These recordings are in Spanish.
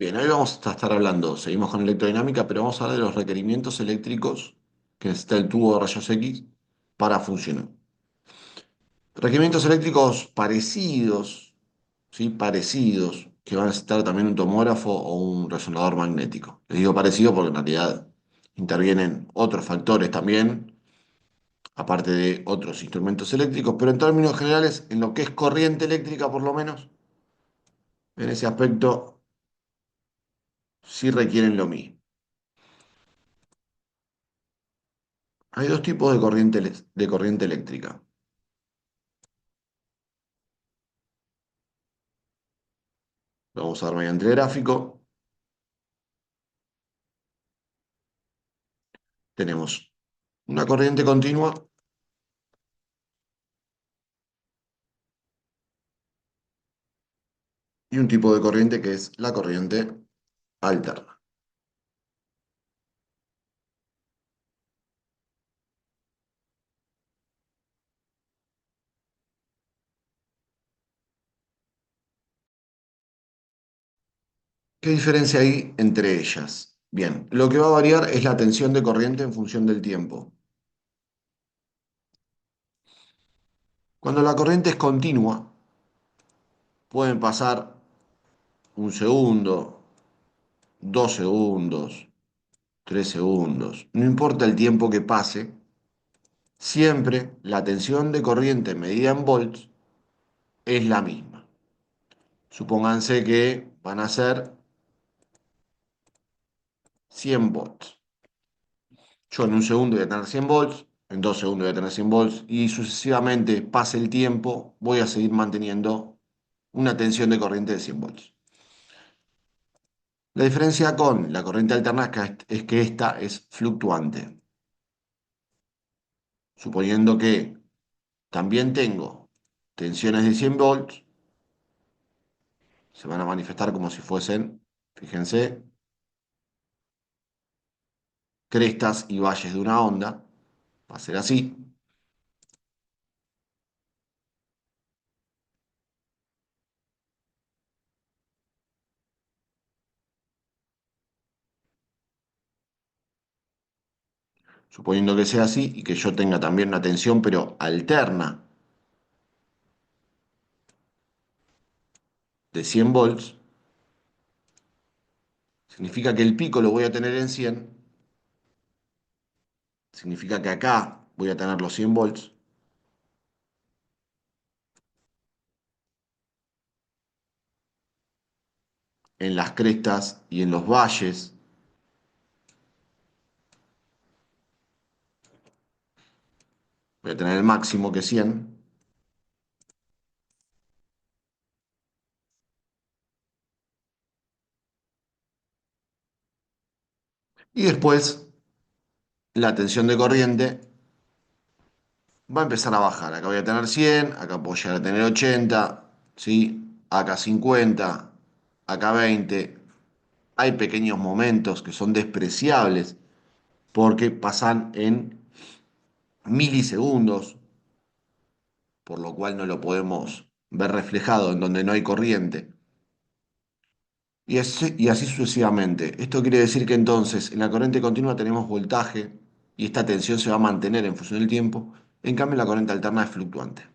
Bien, hoy vamos a estar hablando, seguimos con electrodinámica, pero vamos a hablar de los requerimientos eléctricos que necesita el tubo de rayos X para funcionar. Requerimientos eléctricos parecidos, ¿sí? Parecidos, que van a necesitar también un tomógrafo o un resonador magnético. Les digo parecido porque en realidad intervienen otros factores también, aparte de otros instrumentos eléctricos, pero en términos generales, en lo que es corriente eléctrica por lo menos, en ese aspecto sí requieren lo mismo. Hay dos tipos de corriente, de corriente eléctrica. Lo vamos a ver mediante el gráfico. Tenemos una corriente continua y un tipo de corriente que es la corriente alterna. ¿Qué diferencia hay entre ellas? Bien, lo que va a variar es la tensión de corriente en función del tiempo. Cuando la corriente es continua, pueden pasar un segundo, 2 segundos, 3 segundos. No importa el tiempo que pase, siempre la tensión de corriente medida en volts es la misma. Supónganse que van a ser 100 volts. Yo en un segundo voy a tener 100 volts, en 2 segundos voy a tener 100 volts y sucesivamente pase el tiempo, voy a seguir manteniendo una tensión de corriente de 100 volts. La diferencia con la corriente alterna es que esta es fluctuante. Suponiendo que también tengo tensiones de 100 volts, se van a manifestar como si fuesen, fíjense, crestas y valles de una onda. Va a ser así. Suponiendo que sea así y que yo tenga también una tensión, pero alterna de 100 volts, significa que el pico lo voy a tener en 100, significa que acá voy a tener los 100 volts, en las crestas y en los valles voy a tener el máximo que es 100, y después la tensión de corriente va a empezar a bajar. Acá voy a tener 100, acá puedo llegar a tener 80, ¿sí? Acá 50, acá 20. Hay pequeños momentos que son despreciables porque pasan en milisegundos, por lo cual no lo podemos ver reflejado en donde no hay corriente. Y así sucesivamente. Esto quiere decir que entonces en la corriente continua tenemos voltaje y esta tensión se va a mantener en función del tiempo. En cambio, la corriente alterna es fluctuante.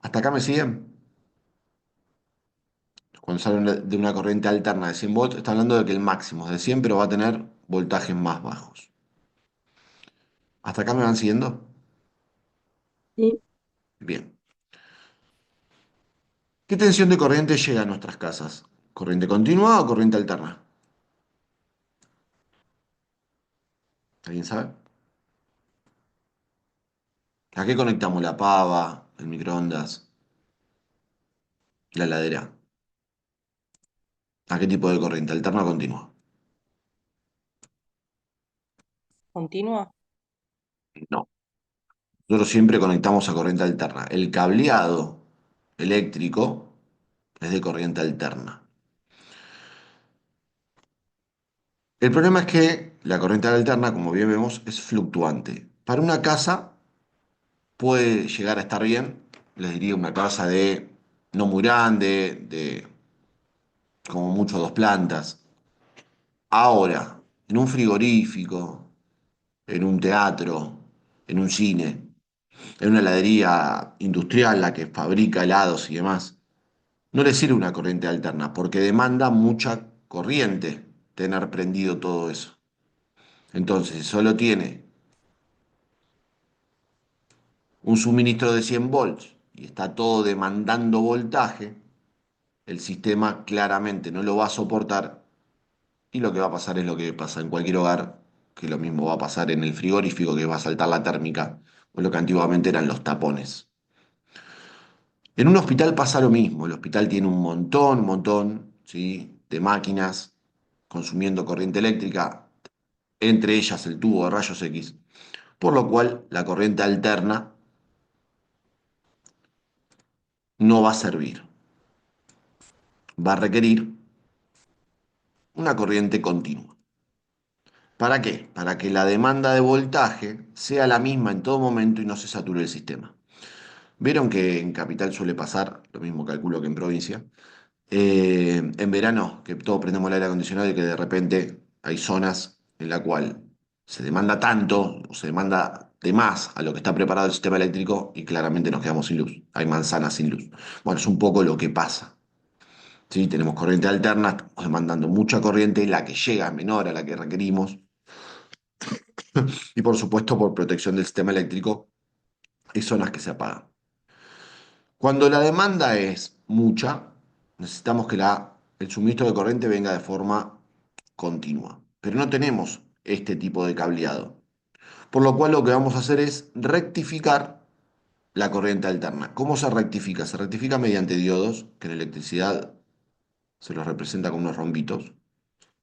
¿Hasta acá me siguen? Cuando se habla de una corriente alterna de 100 volts, está hablando de que el máximo es de 100, pero va a tener voltajes más bajos. ¿Hasta acá me van siguiendo? Sí, Bien. ¿Qué tensión de corriente llega a nuestras casas? ¿Corriente continua o corriente alterna? ¿Alguien sabe? ¿A qué conectamos la pava, el microondas, la heladera? ¿A qué tipo de corriente? ¿Alterna o continua? continua. No. Nosotros siempre conectamos a corriente alterna. El cableado eléctrico es de corriente alterna. El problema es que la corriente alterna, como bien vemos, es fluctuante. Para una casa puede llegar a estar bien, les diría una casa de no muy grande, de como mucho 2 plantas. Ahora, en un frigorífico, en un teatro, en un cine, en una heladería industrial, la que fabrica helados y demás, no le sirve una corriente alterna porque demanda mucha corriente tener prendido todo eso. Entonces, si solo tiene un suministro de 100 volts y está todo demandando voltaje, el sistema claramente no lo va a soportar y lo que va a pasar es lo que pasa en cualquier hogar, que lo mismo va a pasar en el frigorífico, que va a saltar la térmica, o lo que antiguamente eran los tapones. En un hospital pasa lo mismo, el hospital tiene un montón, ¿sí?, de máquinas consumiendo corriente eléctrica, entre ellas el tubo de rayos X, por lo cual la corriente alterna no va a servir, va a requerir una corriente continua. ¿Para qué? Para que la demanda de voltaje sea la misma en todo momento y no se sature el sistema. Vieron que en capital suele pasar, lo mismo calculo que en provincia, en verano, que todos prendemos el aire acondicionado y que de repente hay zonas en la cual se demanda tanto o se demanda de más a lo que está preparado el sistema eléctrico y claramente nos quedamos sin luz. Hay manzanas sin luz. Bueno, es un poco lo que pasa. ¿Sí? Tenemos corriente alterna, estamos demandando mucha corriente, la que llega es menor a la que requerimos y por supuesto por protección del sistema eléctrico hay zonas que se apagan. Cuando la demanda es mucha, necesitamos que el suministro de corriente venga de forma continua. Pero no tenemos este tipo de cableado. Por lo cual lo que vamos a hacer es rectificar la corriente alterna. ¿Cómo se rectifica? Se rectifica mediante diodos, que en electricidad se los representa con unos rombitos.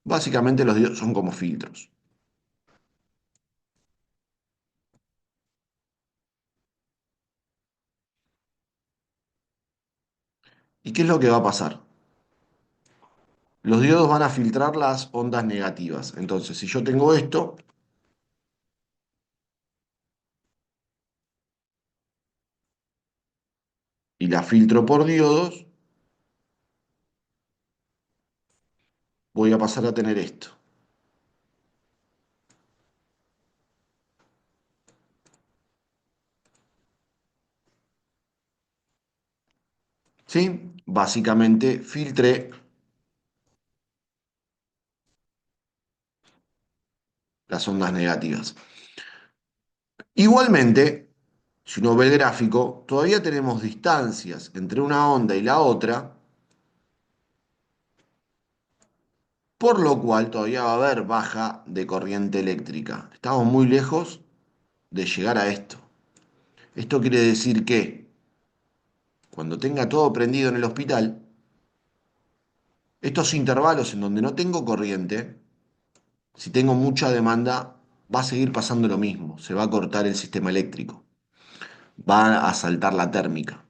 Básicamente los diodos son como filtros. ¿Y qué es lo que va a pasar? Los diodos van a filtrar las ondas negativas. Entonces, si yo tengo esto y la filtro por diodos, voy a pasar a tener esto. ¿Sí? Básicamente filtré las ondas negativas. Igualmente, si uno ve el gráfico, todavía tenemos distancias entre una onda y la otra, por lo cual todavía va a haber baja de corriente eléctrica. Estamos muy lejos de llegar a esto. Esto quiere decir que cuando tenga todo prendido en el hospital, estos intervalos en donde no tengo corriente, si tengo mucha demanda, va a seguir pasando lo mismo. Se va a cortar el sistema eléctrico, va a saltar la térmica.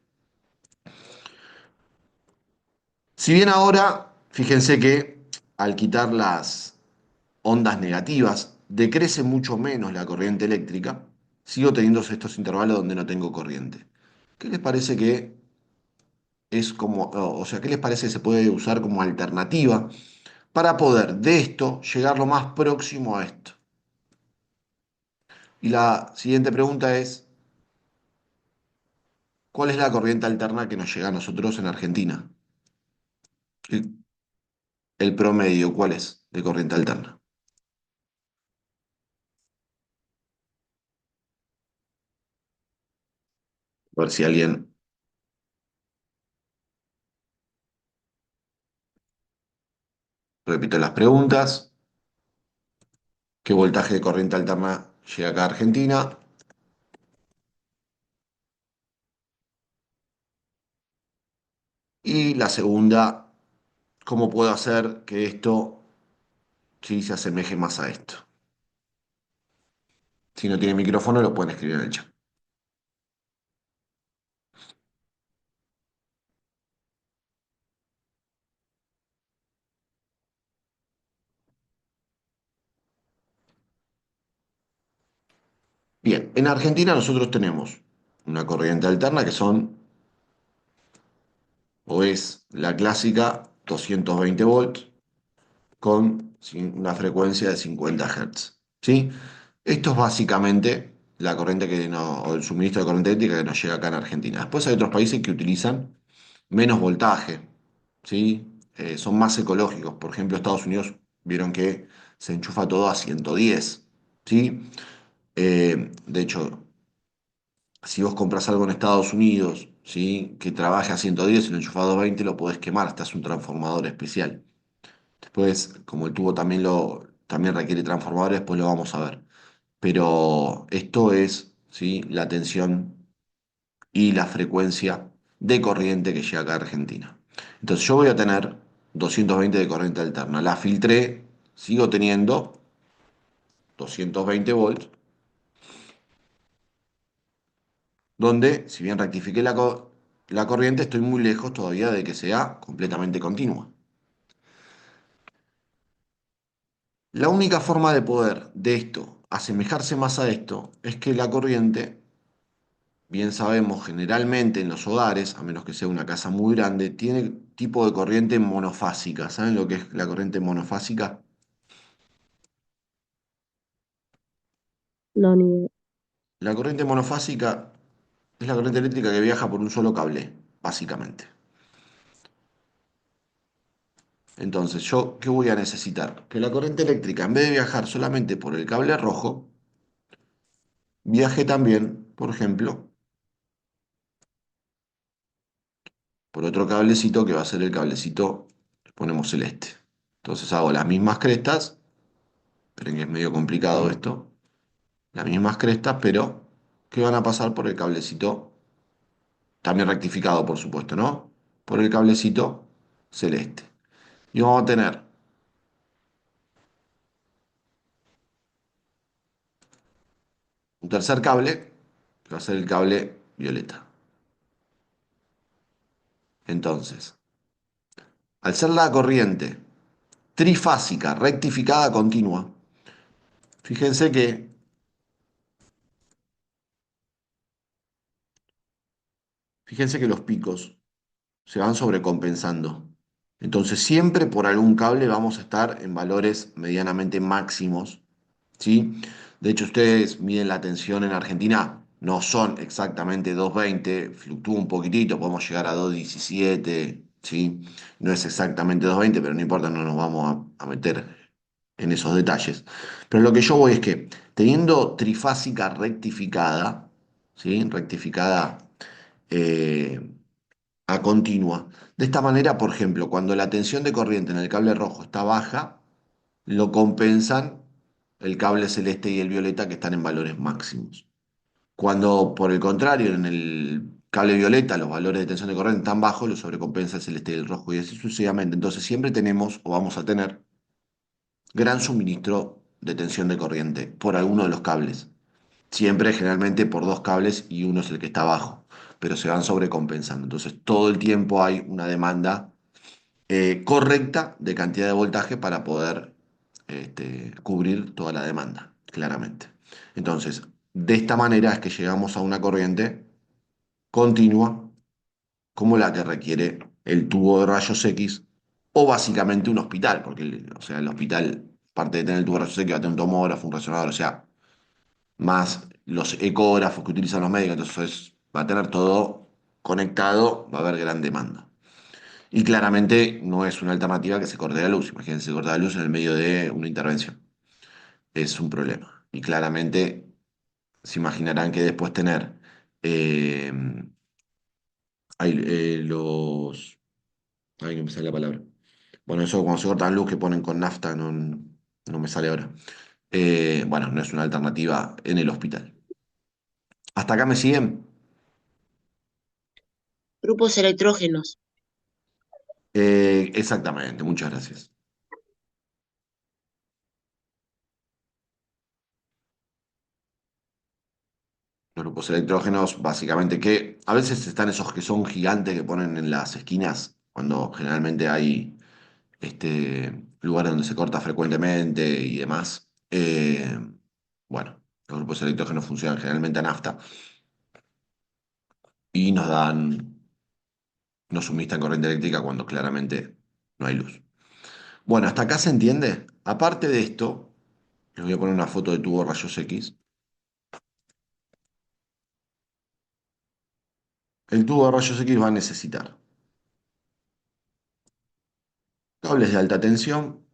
Si bien ahora, fíjense que al quitar las ondas negativas, decrece mucho menos la corriente eléctrica, sigo teniendo estos intervalos donde no tengo corriente. ¿Qué les parece que es como, o sea, qué les parece que se puede usar como alternativa para poder de esto llegar lo más próximo a esto? Y la siguiente pregunta es, ¿cuál es la corriente alterna que nos llega a nosotros en Argentina? El promedio, ¿cuál es de corriente alterna? A ver si alguien repite las preguntas. ¿Qué voltaje de corriente alterna llega acá a Argentina? Y la segunda, ¿cómo puedo hacer que esto sí se asemeje más a esto? Si no tiene micrófono, lo pueden escribir en el chat. Bien, en Argentina nosotros tenemos una corriente alterna que son, o es la clásica, 220 volts, con una frecuencia de 50 Hz. ¿Sí? Esto es básicamente la corriente o el suministro de corriente eléctrica que nos llega acá en Argentina. Después hay otros países que utilizan menos voltaje, ¿sí? Son más ecológicos. Por ejemplo, Estados Unidos vieron que se enchufa todo a 110, ¿sí? De hecho, si vos compras algo en Estados Unidos, ¿sí? Que trabaje a 110 y lo enchufas a 220, lo podés quemar, estás un transformador especial. Después, como el tubo también requiere transformadores, después lo vamos a ver. Pero esto es, ¿sí? La tensión y la frecuencia de corriente que llega acá a Argentina. Entonces yo voy a tener 220 de corriente alterna. La filtré, sigo teniendo 220 volts, donde, si bien rectifiqué la corriente, estoy muy lejos todavía de que sea completamente continua. La única forma de poder de esto asemejarse más a esto es que la corriente, bien sabemos, generalmente en los hogares, a menos que sea una casa muy grande, tiene tipo de corriente monofásica. ¿Saben lo que es la corriente monofásica? No, ni idea. La corriente monofásica es la corriente eléctrica que viaja por un solo cable, básicamente. Entonces, ¿yo qué voy a necesitar? Que la corriente eléctrica, en vez de viajar solamente por el cable rojo, viaje también, por ejemplo, por otro cablecito que va a ser el cablecito que ponemos celeste. Entonces hago las mismas crestas, esperen que es medio complicado esto, las mismas crestas, pero que van a pasar por el cablecito, también rectificado, por supuesto, ¿no? Por el cablecito celeste. Y vamos a tener un tercer cable, que va a ser el cable violeta. Entonces, al ser la corriente trifásica, rectificada, continua, fíjense fíjense que los picos se van sobrecompensando. Entonces, siempre por algún cable vamos a estar en valores medianamente máximos, ¿sí? De hecho, ustedes miden la tensión en Argentina, no son exactamente 220, fluctúa un poquitito, podemos llegar a 217, ¿sí? No es exactamente 220, pero no importa, no nos vamos a meter en esos detalles. Pero lo que yo voy es que teniendo trifásica rectificada, ¿sí? Rectificada eh, a continua. De esta manera, por ejemplo, cuando la tensión de corriente en el cable rojo está baja, lo compensan el cable celeste y el violeta que están en valores máximos. Cuando, por el contrario, en el cable violeta los valores de tensión de corriente están bajos, lo sobrecompensa el celeste y el rojo y así sucesivamente. Entonces siempre tenemos o vamos a tener gran suministro de tensión de corriente por alguno de los cables. Siempre generalmente por dos cables y uno es el que está abajo, pero se van sobrecompensando. Entonces todo el tiempo hay una demanda correcta de cantidad de voltaje para poder cubrir toda la demanda, claramente. Entonces, de esta manera es que llegamos a una corriente continua como la que requiere el tubo de rayos X o básicamente un hospital, porque o sea, el hospital, aparte de tener el tubo de rayos X, va a tener un tomógrafo, un resonador, o sea, más los ecógrafos que utilizan los médicos, entonces va a tener todo conectado, va a haber gran demanda. Y claramente no es una alternativa que se corte la luz. Imagínense cortar la luz en el medio de una intervención. Es un problema. Y claramente se imaginarán que después tener eh, los... Ay, no me sale la palabra. Bueno, eso cuando se cortan luz que ponen con nafta, no me sale ahora. Bueno, no es una alternativa en el hospital. ¿Hasta acá me siguen? Grupos electrógenos. Exactamente, muchas gracias. Los grupos electrógenos, básicamente, que a veces están esos que son gigantes que ponen en las esquinas, cuando generalmente hay lugares donde se corta frecuentemente y demás. Bueno, los grupos electrógenos funcionan generalmente a nafta y nos suministran corriente eléctrica cuando claramente no hay luz. Bueno, ¿hasta acá se entiende? Aparte de esto, les voy a poner una foto de tubo de rayos X. El tubo de rayos X va a necesitar cables de alta tensión.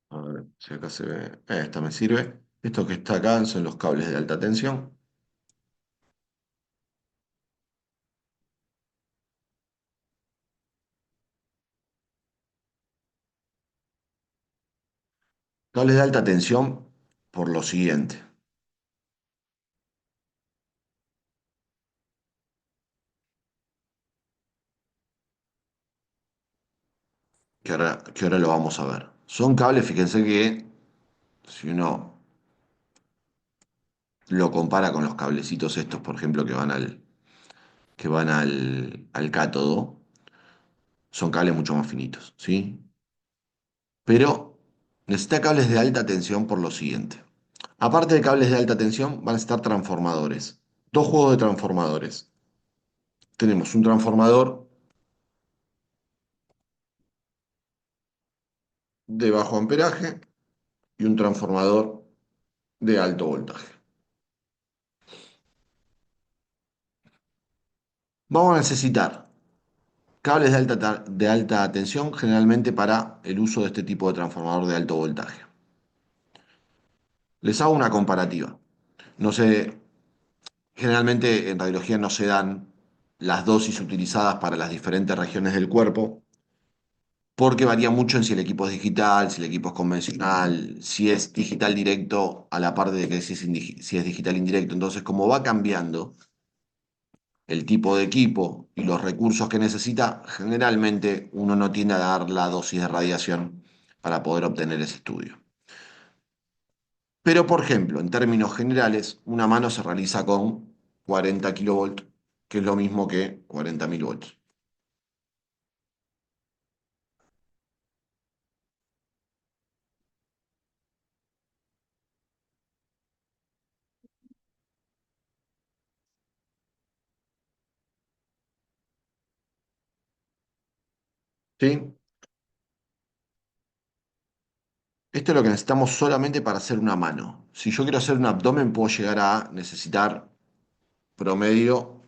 A ver si acá se ve. Esta me sirve. Esto que está acá son los cables de alta tensión. Cables de alta tensión por lo siguiente, que ahora lo vamos a ver. Son cables, fíjense que si uno lo compara con los cablecitos estos, por ejemplo, que van al cátodo, son cables mucho más finitos, ¿sí? Pero necesita cables de alta tensión por lo siguiente. Aparte de cables de alta tensión, van a estar transformadores. Dos juegos de transformadores. Tenemos un transformador de bajo amperaje y un transformador de alto voltaje. Vamos a necesitar cables de alta tensión generalmente para el uso de este tipo de transformador de alto voltaje. Les hago una comparativa. No sé, generalmente en radiología no se dan las dosis utilizadas para las diferentes regiones del cuerpo, porque varía mucho en si el equipo es digital, si el equipo es convencional, si es digital directo, a la par de que si es digital indirecto. Entonces, como va cambiando el tipo de equipo y los recursos que necesita, generalmente uno no tiende a dar la dosis de radiación para poder obtener ese estudio. Pero, por ejemplo, en términos generales, una mano se realiza con 40 kilovolts, que es lo mismo que 40.000 volts. ¿Sí? Esto es lo que necesitamos solamente para hacer una mano. Si yo quiero hacer un abdomen, puedo llegar a necesitar promedio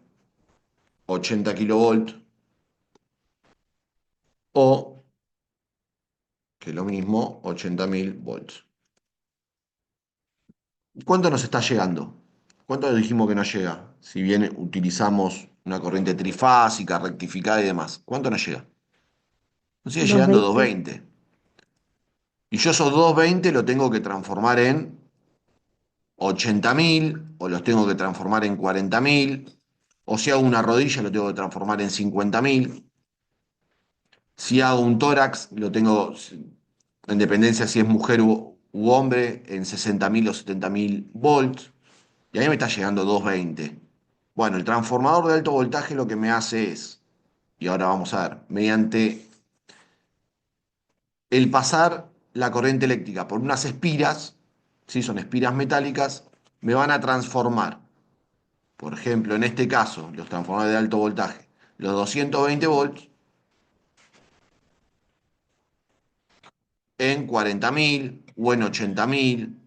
80 kilovolts o, que es lo mismo, 80.000 volts. ¿Cuánto nos está llegando? ¿Cuánto dijimos que nos llega? Si bien utilizamos una corriente trifásica, rectificada y demás. ¿Cuánto nos llega? Nos sigue llegando 220. 220. Y yo esos 220 lo tengo que transformar en 80.000 o los tengo que transformar en 40.000. O si hago una rodilla lo tengo que transformar en 50.000. Si hago un tórax lo tengo, en dependencia si es mujer u hombre, en 60.000 o 70.000 volts. Y a mí me está llegando 220. Bueno, el transformador de alto voltaje lo que me hace es, y ahora vamos a ver, mediante el pasar la corriente eléctrica por unas espiras, ¿sí? Son espiras metálicas, me van a transformar, por ejemplo, en este caso, los transformadores de alto voltaje, los 220 volts en 40.000 o en 80.000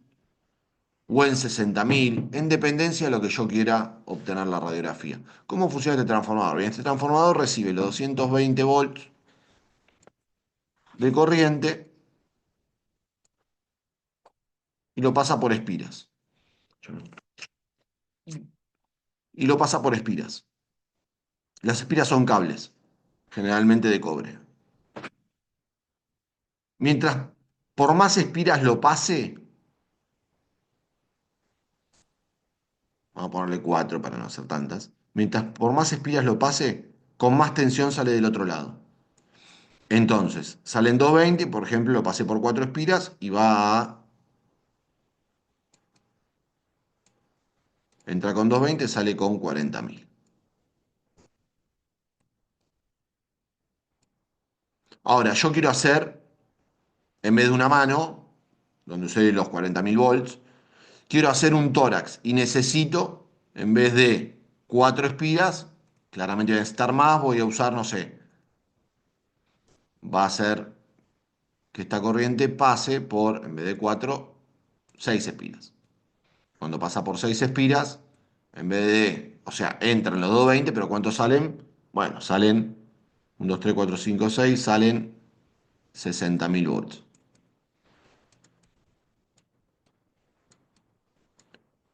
o en 60.000, en dependencia de lo que yo quiera obtener la radiografía. ¿Cómo funciona este transformador? Bien, este transformador recibe los 220 volts de corriente y lo pasa por espiras. Y lo pasa por espiras. Las espiras son cables, generalmente de cobre. Mientras por más espiras lo pase, vamos a ponerle 4 para no hacer tantas, mientras por más espiras lo pase, con más tensión sale del otro lado. Entonces, salen 220, por ejemplo, lo pasé por 4 espiras y va a entra con 220, sale con 40.000. Ahora, yo quiero hacer, en vez de una mano, donde usé los 40.000 volts, quiero hacer un tórax y necesito, en vez de 4 espiras, Claramente voy a necesitar más, voy a usar, no sé, va a ser que esta corriente pase por, en vez de 4, 6 espiras. Cuando pasa por 6 espiras, en vez de, o sea, entran los 220, pero ¿cuántos salen? Bueno, salen 1, 2, 3, 4, 5, 6, salen 60.000 volts.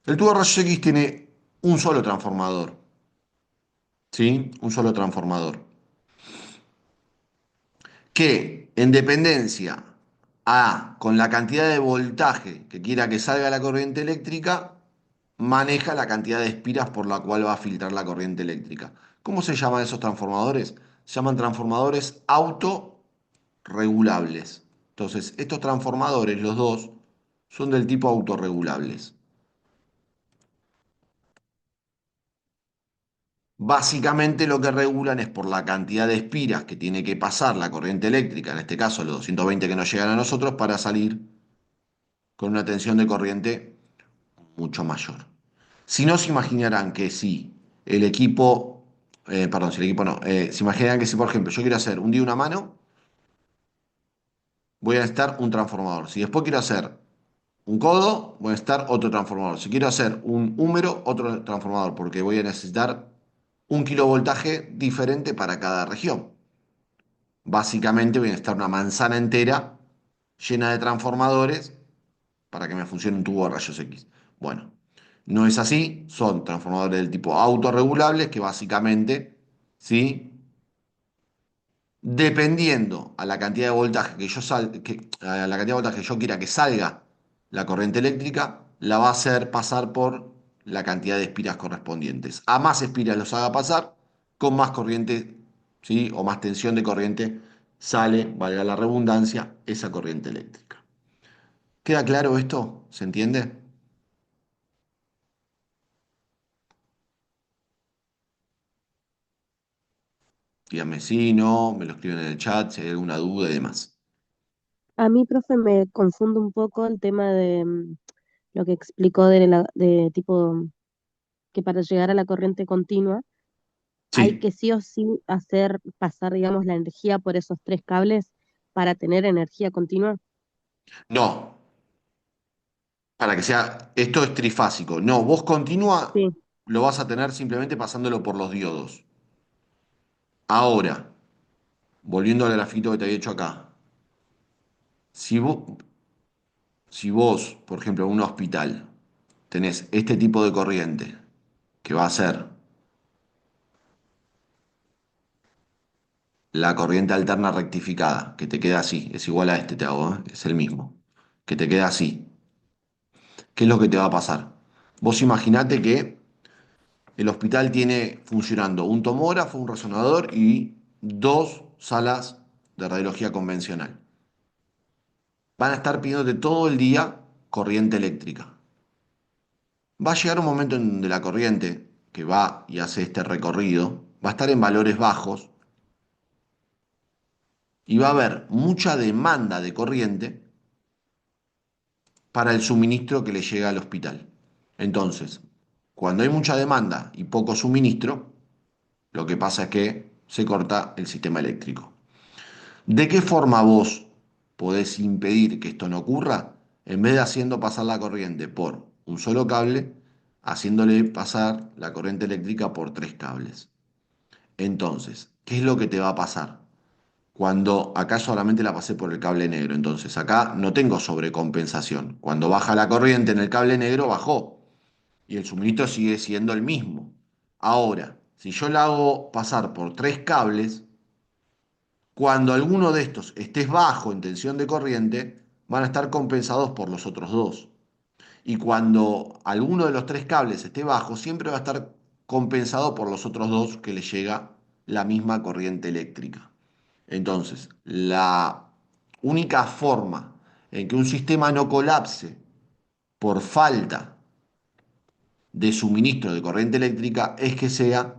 El tubo de rayos X tiene un solo transformador, ¿sí? Un solo transformador. Que en dependencia con la cantidad de voltaje que quiera que salga la corriente eléctrica, maneja la cantidad de espiras por la cual va a filtrar la corriente eléctrica. ¿Cómo se llaman esos transformadores? Se llaman transformadores autorregulables. Entonces, estos transformadores, los dos, son del tipo autorregulables. Básicamente lo que regulan es por la cantidad de espiras que tiene que pasar la corriente eléctrica, en este caso los 220 que nos llegan a nosotros, para salir con una tensión de corriente mucho mayor. Si no, se imaginarán que si el equipo, perdón, si el equipo no, se imaginarán que si, por ejemplo, yo quiero hacer un día una mano, voy a necesitar un transformador. Si después quiero hacer un codo, voy a necesitar otro transformador. Si quiero hacer un húmero, otro transformador, porque voy a necesitar un kilovoltaje diferente para cada región. Básicamente voy a necesitar una manzana entera llena de transformadores para que me funcione un tubo de rayos X. Bueno, no es así, son transformadores del tipo autorregulables que básicamente, ¿sí? Dependiendo a la cantidad de voltaje a la cantidad de voltaje que yo quiera que salga la corriente eléctrica, la va a hacer pasar por la cantidad de espiras correspondientes. A más espiras los haga pasar, con más corriente, ¿sí? O más tensión de corriente sale, valga la redundancia, esa corriente eléctrica. ¿Queda claro esto? ¿Se entiende? Díganme sí, no, me lo escriben en el chat si hay alguna duda y demás. A mí, profe, me confunde un poco el tema de lo que explicó de tipo que para llegar a la corriente continua hay Sí, que sí o sí hacer pasar, digamos, la energía por esos tres cables para tener energía continua. no, para que sea, esto es trifásico. No, vos continúa, Sí, lo vas a tener simplemente pasándolo por los diodos. Ahora, volviendo al grafito que te había hecho acá, si vos, si vos, por ejemplo, en un hospital, tenés este tipo de corriente, que va a ser la corriente alterna rectificada, que te queda así, es igual a este, te hago, ¿eh? Es el mismo, que te queda así. ¿Qué es lo que te va a pasar? Vos imaginate que el hospital tiene funcionando un tomógrafo, un resonador y dos salas de radiología convencional. Van a estar pidiéndote todo el día corriente eléctrica. Va a llegar un momento en donde la corriente que va y hace este recorrido va a estar en valores bajos y va a haber mucha demanda de corriente para el suministro que le llega al hospital. Entonces, cuando hay mucha demanda y poco suministro, lo que pasa es que se corta el sistema eléctrico. ¿De qué forma vos podés impedir que esto no ocurra? En vez de haciendo pasar la corriente por un solo cable, haciéndole pasar la corriente eléctrica por tres cables. Entonces, ¿qué es lo que te va a pasar? Cuando acá solamente la pasé por el cable negro, entonces acá no tengo sobrecompensación. Cuando baja la corriente en el cable negro, bajó y el suministro sigue siendo el mismo. Ahora, si yo la hago pasar por tres cables, cuando alguno de estos esté bajo en tensión de corriente, van a estar compensados por los otros dos. Y cuando alguno de los tres cables esté bajo, siempre va a estar compensado por los otros dos que le llega la misma corriente eléctrica. Entonces, la única forma en que un sistema no colapse por falta de suministro de corriente eléctrica es que sea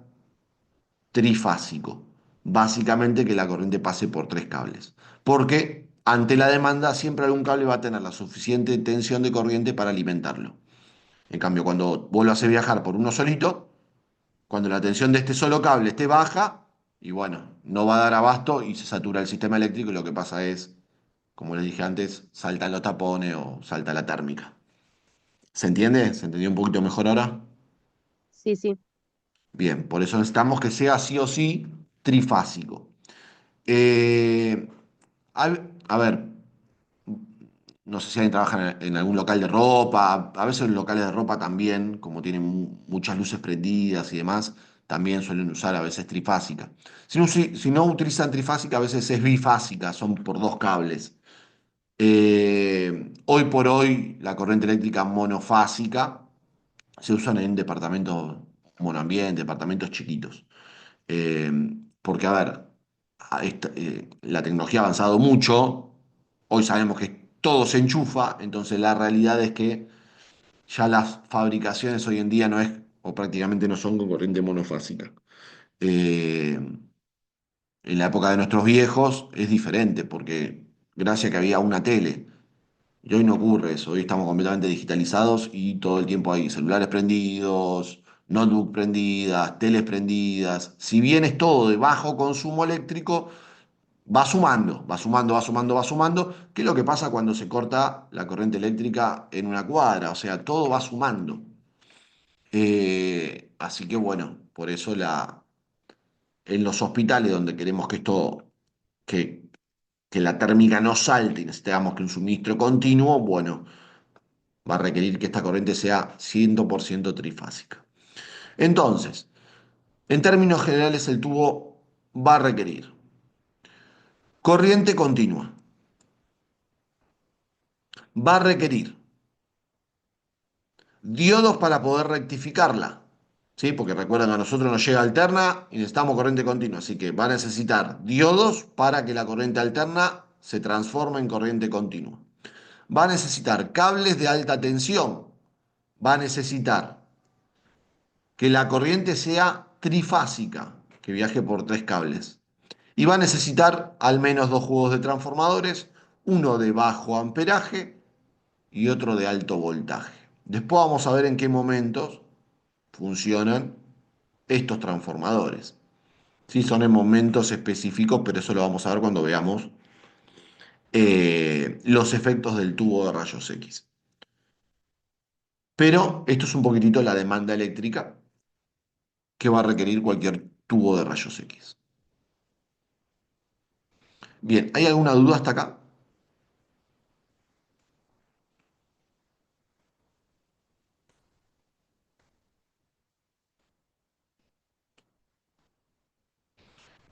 trifásico. Básicamente que la corriente pase por tres cables. Porque ante la demanda siempre algún cable va a tener la suficiente tensión de corriente para alimentarlo. En cambio, cuando vos lo haces viajar por uno solito, Cuando la tensión de este solo cable esté baja, y bueno, no va a dar abasto y se satura el sistema eléctrico y lo que pasa es, como les dije antes, saltan los tapones o salta la térmica. ¿Se entiende? ¿Se entendió un poquito mejor ahora? Sí, sí. Bien, por eso necesitamos que sea sí o sí trifásico. Eh, a ver, no sé si alguien trabaja en algún local de ropa, a veces los locales de ropa también, como tienen muchas luces prendidas y demás, también suelen usar a veces trifásica. Si no utilizan trifásica, a veces es bifásica, son por dos cables. Hoy por hoy, la corriente eléctrica monofásica se usan en departamentos monoambiente, departamentos chiquitos. Eh, Porque, a ver, la tecnología ha avanzado mucho, hoy sabemos que todo se enchufa, entonces la realidad es que ya las fabricaciones hoy en día no es, o prácticamente no son con corriente monofásica. Eh, en la época de nuestros viejos es diferente, porque gracias a que había una tele, y hoy no ocurre eso, hoy estamos completamente digitalizados y todo el tiempo hay celulares prendidos, notebook prendidas, teles prendidas. Si bien es todo de bajo consumo eléctrico, va sumando, va sumando, va sumando, va sumando. ¿Qué es lo que pasa cuando se corta la corriente eléctrica en una cuadra? O sea, todo va sumando. Así que bueno, por eso en los hospitales donde queremos que esto, que, que la térmica no salte y necesitamos que un suministro continuo, bueno, va a requerir que esta corriente sea 100% trifásica. Entonces, en términos generales, el tubo va a requerir corriente continua, va a requerir diodos para poder rectificarla, ¿sí? Porque recuerden que a nosotros nos llega alterna y necesitamos corriente continua, así que va a necesitar diodos para que la corriente alterna se transforme en corriente continua. Va a necesitar cables de alta tensión, va a necesitar que la corriente sea trifásica, que viaje por tres cables. Y va a necesitar al menos dos juegos de transformadores, uno de bajo amperaje y otro de alto voltaje. Después vamos a ver en qué momentos funcionan estos transformadores. Sí, son en momentos específicos, pero eso lo vamos a ver cuando veamos los efectos del tubo de rayos X. Pero esto es un poquitito la demanda eléctrica que va a requerir cualquier tubo de rayos X. Bien, ¿hay alguna duda hasta acá?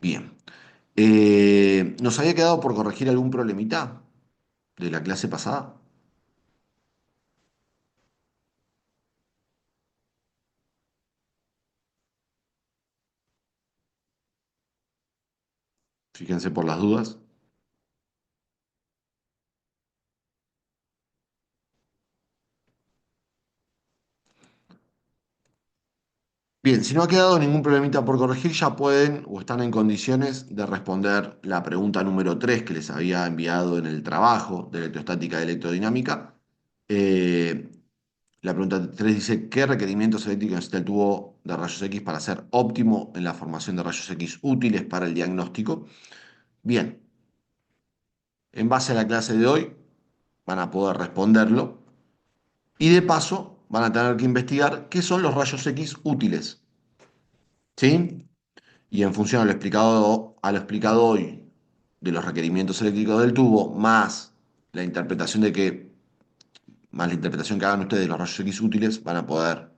Bien. ¿Nos había quedado por corregir algún problemita de la clase pasada? Fíjense por las dudas. Bien, si no ha quedado ningún problemita por corregir, ya pueden o están en condiciones de responder la pregunta número 3 que les había enviado en el trabajo de electrostática y electrodinámica. Eh, la pregunta 3 dice, ¿qué requerimientos eléctricos necesita el tubo de rayos X para ser óptimo en la formación de rayos X útiles para el diagnóstico? Bien, en base a la clase de hoy van a poder responderlo y de paso van a tener que investigar qué son los rayos X útiles. ¿Sí? Y en función a lo explicado hoy de los requerimientos eléctricos del tubo, la interpretación de que, más la interpretación que hagan ustedes de los rayos X útiles, van a poder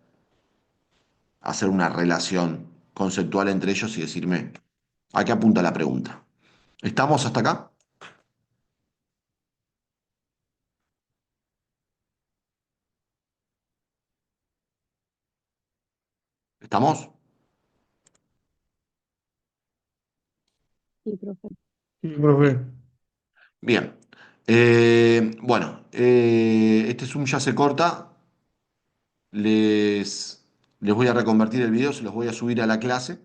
hacer una relación conceptual entre ellos y decirme a qué apunta la pregunta. ¿Estamos hasta acá? ¿Estamos? Sí, profe. Sí, profe. Bien. Bueno, este Zoom ya se corta. Les voy a reconvertir el video, se los voy a subir a la clase,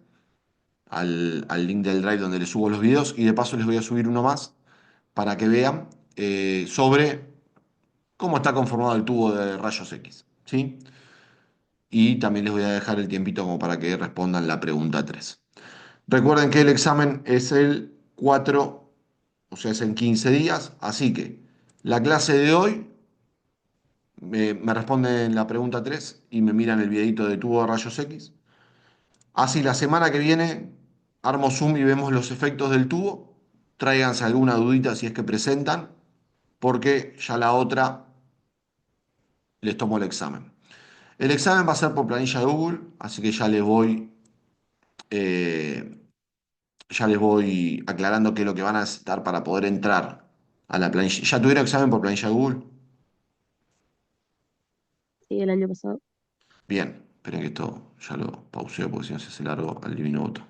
al link del Drive donde les subo los videos y de paso les voy a subir uno más para que vean sobre cómo está conformado el tubo de rayos X. ¿Sí? y también les voy a dejar el tiempito como para que respondan la pregunta 3. Recuerden que el examen es el 4, o sea, es en 15 días, así que la clase de hoy me responden la pregunta 3 y me miran el videito de tubo de rayos X. Así la semana que viene armo Zoom y vemos los efectos del tubo. Tráiganse alguna dudita si es que presentan, porque ya la otra les tomo el examen. El examen va a ser por planilla de Google, así que eh, ya les voy aclarando qué es lo que van a necesitar para poder entrar a la planilla. ¿Ya tuvieron examen por planilla de Google? Sí, el año pasado. Bien, esperen que esto ya lo pauseo porque si no se hace largo al divino voto.